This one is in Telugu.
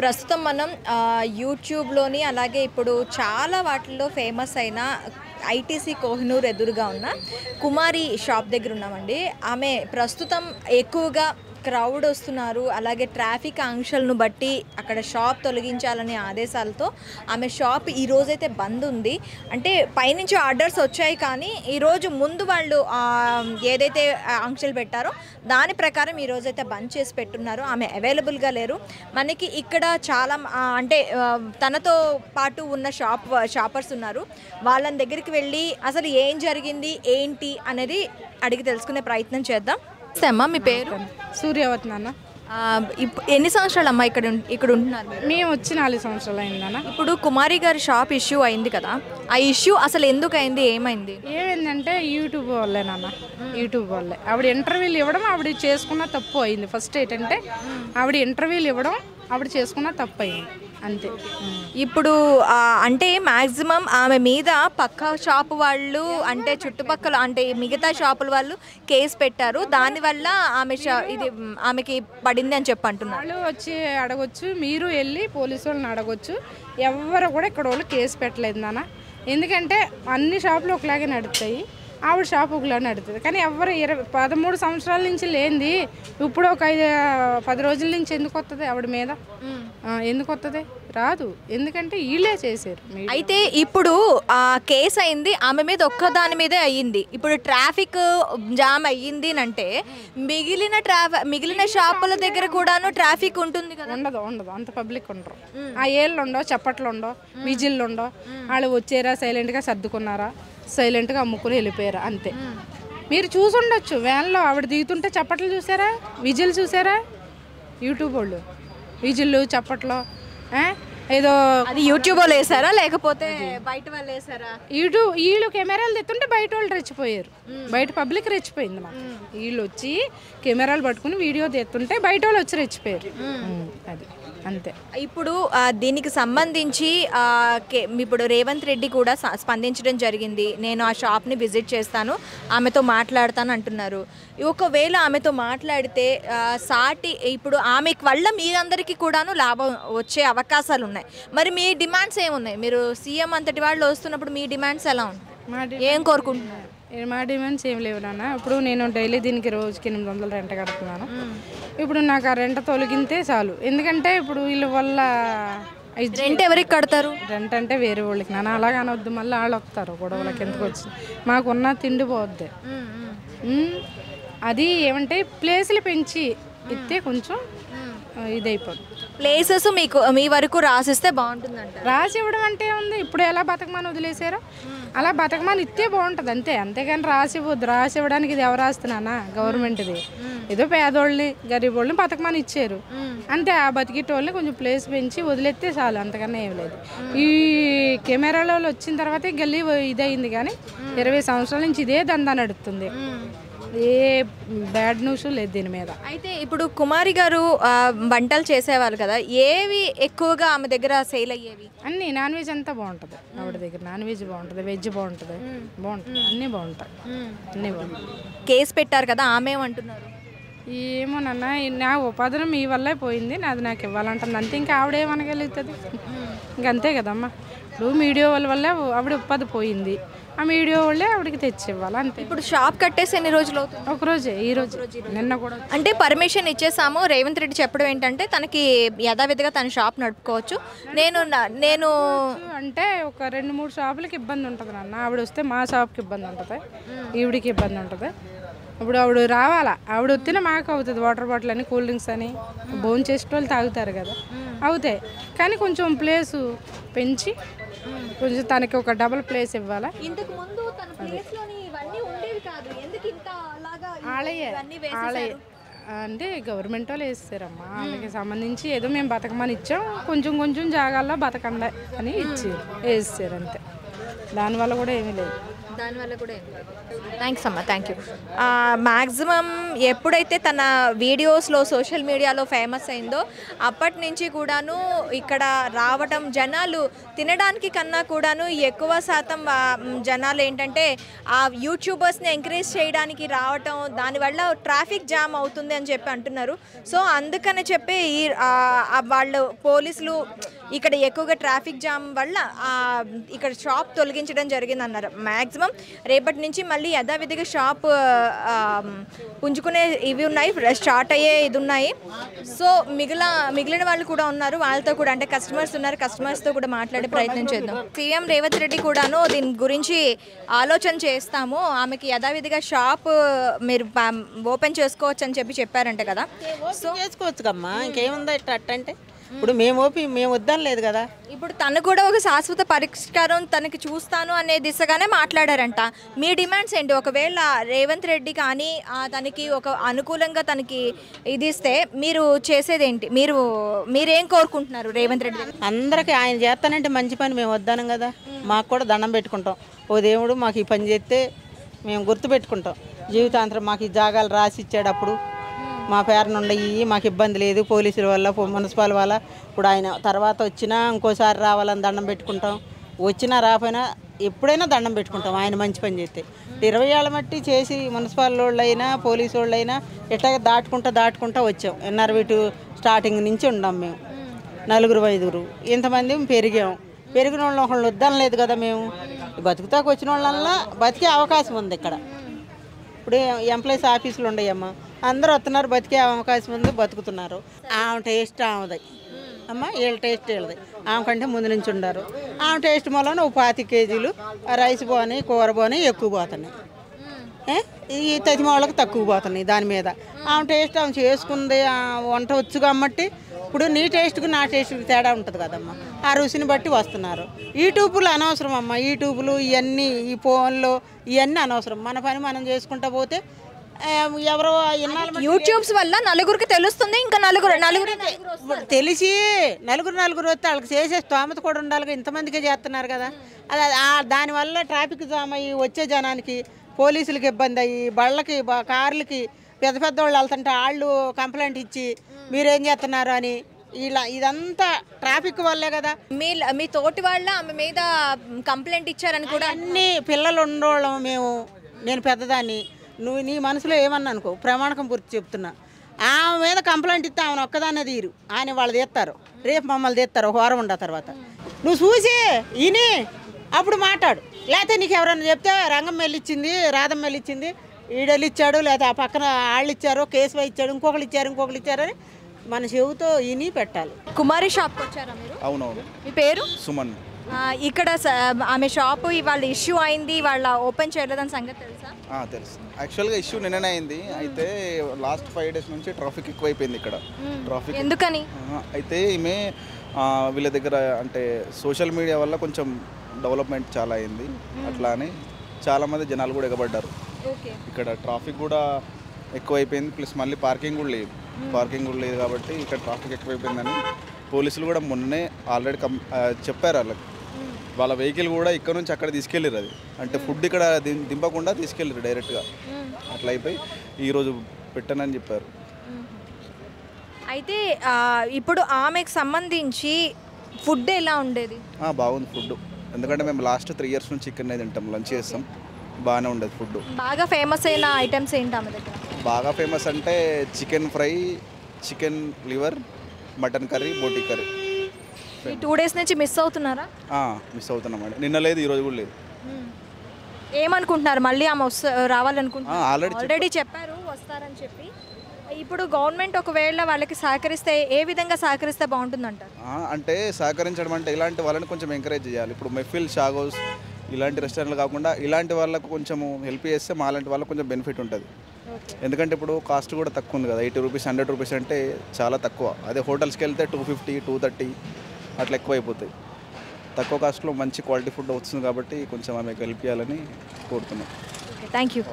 ప్రస్తుతం మనం యూట్యూబ్లోని అలాగే ఇప్పుడు చాలా వాటిల్లో ఫేమస్ అయిన ఐటీసీ కోహినూర్ ఎదురుగా ఉన్న కుమారి షాప్ దగ్గర ఉన్నామండి. ఆమె ప్రస్తుతం ఎక్కువగా క్రౌడ్ వస్తున్నారు, అలాగే ట్రాఫిక్ ఆంక్షలను బట్టి అక్కడ షాప్ తొలగించాలనే ఆదేశాలతో ఆమె షాప్ ఈరోజైతే బంద్ ఉంది. అంటే పైనుంచి ఆర్డర్స్ వచ్చాయి, కానీ ఈరోజు ముందు వాళ్ళు ఏదైతే ఆంక్షలు పెట్టారో దాని ప్రకారం ఈరోజైతే బంద్ చేసి పెట్టున్నారు. ఆమె అవైలబుల్గా లేరు. మనకి ఇక్కడ చాలా అంటే తనతో పాటు ఉన్న షాపర్స్ ఉన్నారు. వాళ్ళని దగ్గరికి వెళ్ళి అసలు ఏం జరిగింది ఏంటి అనేది అడిగి తెలుసుకునే ప్రయత్నం చేద్దాం. అమ్మా, మీ పేరు? సూర్యవతి నాన్న. ఎన్ని సంవత్సరాలు అమ్మా ఇక్కడ ఉంటున్నారు? మేము వచ్చి 4 సంవత్సరాలు అయిందన్న. ఇప్పుడు కుమారి గారి షాప్ ఇష్యూ అయింది కదా, ఆ ఇష్యూ అసలు ఎందుకు అయింది, ఏమైంది? ఏమైందంటే యూట్యూబ్ వల్లే నాన్న. యూట్యూబ్ వల్లే ఆవిడ ఇంటర్వ్యూలు ఇవ్వడం ఆవిడ చేసుకున్న తప్పు అయింది. ఫస్ట్ ఏంటంటే ఆవిడ ఇంటర్వ్యూలు ఇవ్వడం ఆవిడ చేసుకున్న తప్పు అయింది, అంతే. ఇప్పుడు అంటే మ్యాక్సిమం ఆమె మీద పక్క షాపు వాళ్ళు, అంటే చుట్టుపక్కల అంటే మిగతా షాపుల వాళ్ళు కేసు పెట్టారు. దానివల్ల ఆమెకి పడింది అని చెప్పి అంటున్నారు. వాళ్ళు వచ్చి అడగొచ్చు, మీరు వెళ్ళి పోలీసు వాళ్ళని అడగొచ్చు. ఎవరు కూడా ఇక్కడ వాళ్ళు కేసు పెట్టలేదు నాన్న. ఎందుకంటే అన్ని షాపులు ఒకలాగే నడుస్తాయి, ఆవిడ షాప్ ఒకలా నడుతుంది. కానీ ఎవరు 13 సంవత్సరాల నుంచి లేనిది ఇప్పుడు ఒక 10 రోజుల నుంచి ఎందుకు వస్తుంది ఆవిడ మీద? ఎందుకు వస్తుంది? రాదు. ఎందుకంటే వీళ్ళే చేశారు. అయితే ఇప్పుడు కేసు అయింది ఆమె మీద, ఒక్కదాని మీదే అయ్యింది. ఇప్పుడు ట్రాఫిక్ జామ్ అయ్యింది అంటే మిగిలిన షాపుల దగ్గర కూడాను ట్రాఫిక్ ఉంటుంది కదా? ఉండదు. అంత పబ్లిక్ ఉండరు. ఆ ఏళ్ళు ఉండవు, చప్పట్లు ఉండవు, విజిల్లు ఉండవు. వాళ్ళు వచ్చారా, సైలెంట్గా సర్దుకున్నారా, సైలెంట్గా అమ్ముకుని వెళ్ళిపోయారా, అంతే. మీరు చూసుండొచ్చు వ్యాన్లో ఆవిడ దిగుతుంటే చప్పట్లు చూసారా, విజిల్ చూసారా? యూట్యూబ్ వాళ్ళు విజిల్లు చప్పట్లు ఏదో అది యూట్యూబ్ వాళ్ళు వేసారా లేకపోతే బయట వాళ్ళు వేసారా? యూట్యూబ్ వీళ్ళు కెమెరాలు తెస్తుంటే బయట వాళ్ళు రెచ్చిపోయారు, బయట పబ్లిక్ రెచ్చిపోయింది. మాకు వీళ్ళు వచ్చి కెమెరాలు పట్టుకుని వీడియో తెస్తుంటే బయట వాళ్ళు వచ్చి రెచ్చిపోయారు, అది అంతే. ఇప్పుడు దీనికి సంబంధించి ఇప్పుడు రేవంత్ రెడ్డి కూడా స్పందించడం జరిగింది. నేను ఆ షాప్ని విజిట్ చేస్తాను, ఆమెతో మాట్లాడతాను అంటున్నారు. ఒకవేళ ఆమెతో మాట్లాడితే ఇప్పుడు ఆమె వల్ల మీరందరికీ కూడాను లాభం వచ్చే అవకాశాలు ఉన్నాయి. మరి మీ డిమాండ్స్ ఏమున్నాయి? మీరు సీఎం అంతటి వాళ్ళు వస్తున్నప్పుడు మీ డిమాండ్స్ ఎలా ఉన్నాయి, ఏం కోరుకుంటున్నారు? మా డిమాండ్స్ ఏం లేవు నాన్న. ఇప్పుడు నేను డైలీ దీనికి రోజుకి 800 రెంట్ కడుతున్నాను. ఇప్పుడు నాకు ఆ రెంట్ తొలగితే చాలు. ఎందుకంటే ఇప్పుడు వీళ్ళ వల్ల రెంట్ ఎవరికి కడతారు? రెంట్ అంటే వేరే వాళ్ళకి నాన్న. అలాగ అనొద్దు, మళ్ళీ వాళ్ళు వస్తారు గొడవలకి. ఎందుకు వచ్చి మాకున్న తిండి పోద్ది. అది ఏమంటే ప్లేసులు పెంచి ఇస్తే కొంచెం ఇదైపోద్ది. ప్లేసెస్ మీ వరకు రాసిస్తే బాగుంటుందంట. రాసి ఇవ్వడం అంటే ఉంది. ఇప్పుడు ఎలా బతకమని వదిలేసారో అలా బతకమని ఇస్తే బాగుంటుంది, అంతే. అంతేగాని రాసి ఇవ్వద్దు. రాసి ఇవ్వడానికి ఇది ఎవరు రాస్తున్నానా? గవర్నమెంట్ది. ఏదో పేదోళ్ళని గరీబోళ్ళని బతకమని ఇచ్చారు, అంతే. ఆ బతికేటోళ్ళని కొంచెం ప్లేస్ పెంచి వదిలేస్తే చాలు, అంతకన్నా ఏం లేదు. ఈ కెమెరాలో వచ్చిన తర్వాత గల్లీ ఇదయింది, కానీ 20 సంవత్సరాల నుంచి ఇదే దందా నడుస్తుంది. ఏ బ్యాడ్ న్యూస్ లేదు దీని మీద. అయితే ఇప్పుడు కుమారి గారు వంటలు చేసేవాళ్ళు కదా, ఏవి ఎక్కువగా ఆమె దగ్గర సేల్ అయ్యేవి? అన్నీ నాన్ వెజ్ అంతా బాగుంటుంది ఆవిడ దగ్గర. నాన్ వెజ్ బాగుంటుంది, వెజ్ బాగుంటుంది, అన్నీ బాగుంటాయి, అన్నీ బాగుంటాయి. కేసు పెట్టారు కదా, ఆమె ఏమంటున్నారు? ఏమో నాన్న, నా ఉపాధి మీ వల్లే పోయింది, నాది నాకు ఇవ్వాలంటుంది, అంతే. ఇంకా ఆవిడేమనగలుగుతుంది? ఇంకంతే కదమ్మా. ఇప్పుడు మీడియా వాళ్ళ వల్ల ఆవిడ ఉపాధి పోయింది, ఆ మీడియా వాళ్ళే ఆవిడకి తెచ్చి ఇవ్వాలి, అంతే. ఇప్పుడు షాప్ కట్టేసి ఎన్ని రోజులు అవుతుంది? ఒకరోజే, ఈరోజు, నిన్న కూడా. అంటే పర్మిషన్ ఇచ్చేసాము. రేవంత్ రెడ్డి చెప్పడం ఏంటంటే తనకి యథావిధిగా తన షాప్ నడుపుకోవచ్చు. నేను అంటే ఒక 2-3 షాపులకి ఇబ్బంది ఉంటుంది నాన్న. ఆవిడ వస్తే మా షాప్కి ఇబ్బంది ఉంటుంది, ఈవిడికి ఇబ్బంది ఉంటుంది. ఇప్పుడు ఆవిడ రావాలా, ఆవిడ వస్తేనే మాకు అవుతుంది. వాటర్ బాటిల్ అని, కూల్ డ్రింక్స్ అని, భోజనం చేసే వాళ్ళు తాగుతారు కదా, అవుతాయి. కానీ కొంచెం ప్లేసు పెంచి కొంచెం తనకి ఒక డబుల్ ప్లేస్ ఇవ్వాలా. అంటే గవర్నమెంట్ వాళ్ళు వేస్తారమ్మా, వాళ్ళకి సంబంధించి ఏదో మేము బతకమని ఇచ్చాం, కొంచెం జాగాల్లో బతకండి అని ఇచ్చి వేస్తారు, అంతే. దానివల్ల కూడా ఏమీ లేదు. దానివల్ల కూడా థ్యాంక్స్ అమ్మా, థ్యాంక్ యూ. మ్యాక్సిమం ఎప్పుడైతే తన వీడియోస్లో సోషల్ మీడియాలో ఫేమస్ అయిందో అప్పటి నుంచి కూడాను ఇక్కడ రావటం, జనాలు తినడానికి కన్నా కూడాను ఎక్కువ శాతం జనాలు ఏంటంటే ఆ యూట్యూబర్స్ని ఎంకరేజ్ చేయడానికి రావటం, దానివల్ల ట్రాఫిక్ జామ్ అవుతుంది అని చెప్పి అంటున్నారు. సో అందుకని చెప్పి వాళ్ళు పోలీసులు ఇక్కడ ఎక్కువగా ట్రాఫిక్ జామ్ వల్ల ఇక్కడ షాప్ తొలగించడం జరిగింది అన్నారు. మ్యాక్సిమం రేపటి నుంచి మళ్ళీ యథావిధిగా షాప్ పుంజుకునే ఇవి ఉన్నాయి, స్టార్ట్ అయ్యే ఇది ఉన్నాయి. సో మిగిలిన వాళ్ళు కూడా ఉన్నారు, వాళ్ళతో కూడా అంటే కస్టమర్స్ ఉన్నారు, కస్టమర్స్తో కూడా మాట్లాడే ప్రయత్నం చేద్దాం. సీఎం రేవంత్ రెడ్డి కూడాను దీని గురించి ఆలోచన చేస్తాము, ఆమెకి యథావిధిగా షాప్ మీరు ఓపెన్ చేసుకోవచ్చు అని చెప్పారంట కదా. సో చేసుకోవచ్చు కమ్మా, ఇంకేముందా అంటే ఇప్పుడు మేము వద్దాం లేదు కదా. ఇప్పుడు తను కూడా ఒక శాశ్వత పరిష్కారం తనకి చూస్తాను అనే దిశగానే మాట్లాడారంట. మీ డిమాండ్స్ ఏంటి? ఒకవేళ రేవంత్ రెడ్డి కానీ తనకి ఒక అనుకూలంగా తనకి ఇది ఇస్తే మీరు చేసేదేంటి? మీరేం కోరుకుంటున్నారు రేవంత్ రెడ్డి? అందరికీ ఆయన చేస్తానంటే మంచి పని మేము వద్దానం కదా, మాకు కూడా దండం పెట్టుకుంటాం. ఓ దేవుడు మాకు ఈ పని చేస్తే మేము గుర్తు పెట్టుకుంటాం జీవితాంతరం. మాకు ఈ జాగాలు రాసి ఇచ్చాడు, అప్పుడు మా పేరున ఉండయి, మాకు ఇబ్బంది లేదు పోలీసుల వల్ల, మున్సిపల్ వల్ల. ఇప్పుడు ఆయన తర్వాత వచ్చినా ఇంకోసారి రావాలని దండం పెట్టుకుంటాం, వచ్చినా రాపోయినా ఎప్పుడైనా దండం పెట్టుకుంటాం ఆయన మంచి పని చేస్తే. 20 ఏళ్ళ మట్టి చేసి మున్సిపల్ వాళ్ళైనా పోలీసు వాళ్ళైనా ఎట్లా దాటుకుంటా వచ్చాం. ఎన్ఆర్వి స్టార్టింగ్ నుంచి ఉన్నాం మేము, 4-5 ఇంతమంది పెరిగిన వాళ్ళు ఒకళ్ళు వద్దాం లేదు కదా. మేము బతుకుతాకు వచ్చిన వాళ్ళల్లా బతికే అవకాశం ఉంది ఇక్కడ. ఇప్పుడు ఎంప్లాయీస్ ఆఫీసులు ఉండయమ్మా, అందరూ వస్తున్నారు, బతికే అవకాశం ఉంది, బతుకుతున్నారు. ఆమె టేస్ట్ ఆమెది అమ్మ, వీళ్ళ టేస్ట్ వీళ్ళది. ఆమె కంటే ముందు నుంచి ఉండారు. ఆమె టేస్ట్ మూలన 25 కేజీలు రైస్ పోని, కూర పోని ఎక్కువ పోతున్నాయి, ఈ తతిమ వాళ్ళకి తక్కువ పోతున్నాయి. దాని మీద ఆమె టేస్ట్ ఆమె చేసుకుంది, వంట వచ్చు కాబట్టి. ఇప్పుడు నీ టేస్ట్కి నా టేస్ట్కి తేడా ఉంటుంది కదమ్మా, ఆ రుచిని బట్టి వస్తున్నారు. యూట్యూబ్లు అనవసరం అమ్మ, యూట్యూబ్లు ఇవన్నీ, ఈ ఫోన్లు ఇవన్నీ అనవసరం. మన పని మనం చేసుకుంటా పోతే ఎవరో యూట్యూబ్స్ వల్ల నలుగురికి తెలుస్తుంది, ఇంకా నలుగురు తెలిసి నలుగురు వస్తే వాళ్ళకి చేసే స్తోమత కూడా ఉండాలి. ఇంతమందికే చేస్తున్నారు కదా, దానివల్ల ట్రాఫిక్ జామ్ అయ్యి వచ్చే జనానికి పోలీసులకి ఇబ్బంది అయ్యి, బళ్ళకి కార్లకి పెద్ద వాళ్ళు వెళ్తుంటే వాళ్ళు కంప్లైంట్ ఇచ్చి మీరేం చేస్తున్నారు అని ఇదంతా ట్రాఫిక్ వల్లే కదా. మీ తోటి వాళ్ళ ఆమె మీద కంప్లైంట్ ఇచ్చారని కూడా. అన్ని పిల్లలు ఉండేవాళ్ళం మేము, నేను పెద్దదాన్ని, నువ్వు నీ మనసులో ఏమన్నా అనుకో, ప్రమాణకం పూర్తి చెప్తున్నా. ఆమె మీద కంప్లైంట్ ఇస్తే ఆమెను ఒక్కదాన్నే తీరు, ఆయన వాళ్ళు తీస్తారు, రేపు మమ్మల్ని తీస్తారు ఒక వారం ఉండ తర్వాత. నువ్వు చూసి ఇని అప్పుడు మాట్లాడు, లేకపోతే నీకు ఎవరన్నా చెప్తే రంగం వెళ్ళిచ్చింది, రాధం వెళ్ళిచ్చింది, ఈడెళ్ళి ఇచ్చాడు, లేకపోతే ఆ పక్కన వాళ్ళు ఇచ్చారు, కేసు ఇచ్చాడు, ఇంకొకరు ఇచ్చారని మన చెవుతో ఇని పెట్టాలి. కుమారి షాప్కి వచ్చారా మీరు? అవునవును. మీ పేరు? సుమన్. ఇక్కడ ఆమె షాపు ఇవాళ ఇష్యూ అయింది, వాళ్ళ ఓపెన్ చేయలేదని సంగతి తెలుసా? తెలుసు. యాక్చువల్గా ఇష్యూ నిన్ననే అయింది. అయితే లాస్ట్ 5 days నుంచి ట్రాఫిక్ ఎక్కువైపోయింది ఇక్కడ. ట్రాఫిక్ ఎందుకని అయితే ఈమె వీళ్ళ దగ్గర అంటే సోషల్ మీడియా వల్ల కొంచెం డెవలప్మెంట్ చాలా అయింది, అట్లా అని చాలామంది జనాలు కూడా ఎగబడ్డారు. ఇక్కడ ట్రాఫిక్ కూడా ఎక్కువైపోయింది, ప్లస్ మళ్ళీ పార్కింగ్ కూడా లేదు కాబట్టి ఇక్కడ ట్రాఫిక్ ఎక్కువైపోయిందని పోలీసులు కూడా మొన్నే ఆల్రెడీ చెప్పారు వాళ్ళకి. వాళ్ళ వెహికల్ కూడా ఇక్కడ నుంచి అక్కడ తీసుకెళ్ళారు, అది అంటే ఫుడ్ ఇక్కడ దింపకుండా తీసుకెళ్ళారు డైరెక్ట్గా. అట్లా అయిపోయి ఈరోజు పెట్టనని చెప్పారు. అయితే ఇప్పుడు ఆమెకు సంబంధించి ఫుడ్ ఎలా ఉండేది? బాగుంది ఫుడ్, ఎందుకంటే మేము లాస్ట్ 3 years నుంచి ఇక్కడనే తింటాం, లంచ్ చేస్తాం, బాగానే ఉండేది ఫుడ్. బాగా ఫేమస్ అయిన ఐటమ్స్ ఏంటి ఆమె దగ్గర? బాగా ఫేమస్ అంటే chicken fry, chicken liver, mutton curry, బోటీ కర్రీ. 2 days నుంచి మిస్ అవుతున్నారా? మిస్ అవుతున్నామండి, నిన్న లేదు, ఈరోజు కూడా లేదు. ఏమనుకుంటున్నారు? మళ్ళీ ఆమె రావాలనుకుంటున్నారు? ఆల్రెడీ చెప్పారు వస్తారని చెప్పి. ఇప్పుడు గవర్నమెంట్ ఒకవేళ వాళ్ళకి సహకరిస్తే ఏ విధంగా సహకరిస్తే బాగుంటుందంటారు? అంటే సహకరించడం అంటే ఇలాంటి వాళ్ళని కొంచెం ఎంకరేజ్ చేయాలి. ఇప్పుడు మెఫిల్, షాగోస్ ఇలాంటి రెస్టారెంట్లు కాకుండా ఇలాంటి వాళ్ళకు కొంచెం హెల్ప్ చేస్తే మా లాంటి వాళ్ళకి కొంచెం బెనిఫిట్ ఉంటుంది. ఎందుకంటే ఇప్పుడు కాస్ట్ కూడా తక్కువ ఉంది కదా, 80 rupees 100 rupees అంటే చాలా తక్కువ. అదే హోటల్స్కి వెళ్తే 250 230 అట్లా ఎక్కువ అయిపోతాయి. తక్కువ కాస్ట్లో మంచి క్వాలిటీ ఫుడ్ వస్తుంది కాబట్టి కొంచెం ఆమెకు హెల్ప్ చేయాలని కోరుతున్నాం. Thank you.